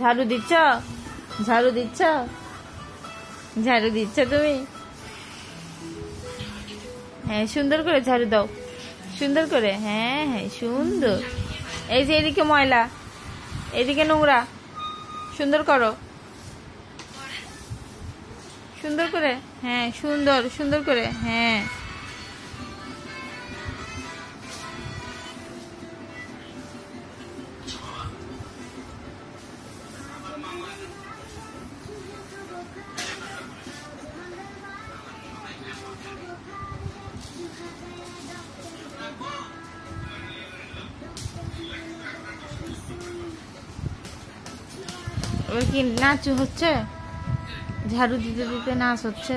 ঝাড়ু দিচ্ছ, ঝাড়ু দিচ্ছ, ঝাড়ু দিচ্ছ তুমি? হ্যাঁ, সুন্দর করে ঝাড়ু দাও, সুন্দর করে। হ্যাঁ হ্যাঁ, সুন্দর। এই যে এদিকে ময়লা, এদিকে নোংরা, সুন্দর করো, সুন্দর করে। হ্যাঁ, সুন্দর সুন্দর করে। হ্যাঁ, ওই কি নাচ হচ্ছে? ঝাড়ু দিতে দিতে নাচ হচ্ছে।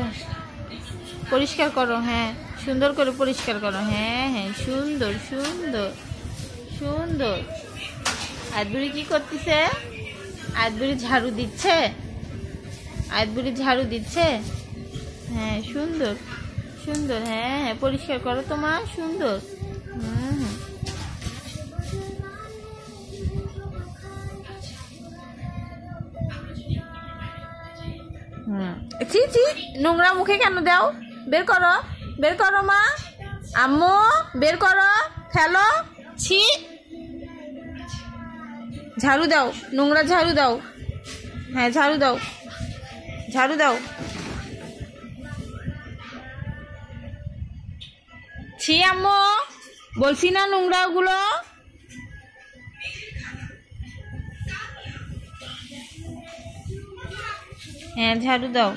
পরিষ্কার করো। হ্যাঁ, সুন্দর করে পরিষ্কার করো। হ্যাঁ হ্যাঁ, সুন্দর সুন্দর সুন্দর। আদবুড়ি কি করতেছে? আদবুড়ি ঝাড়ু দিচ্ছে, আদবুড়ি ঝাড়ু দিচ্ছে। হ্যাঁ, সুন্দর সুন্দর। হ্যাঁ হ্যাঁ, পরিষ্কার করো তোমার, সুন্দর। হুম হুম। ছি ছি, নোংরা মুখে কেন দাও? বের করো, বের করো মা। আম্মু, বের করো, ফেলো। ছি, ঝাড়ু দাও, নোংরা ঝাড়ু দাও। হ্যাঁ, ঝাড়ু দাও, ঝাড়ু দাও। ছি আম্মু, বলছি না নোংরা ওগুলো। হ্যাঁ, ঝাড়ু দাও।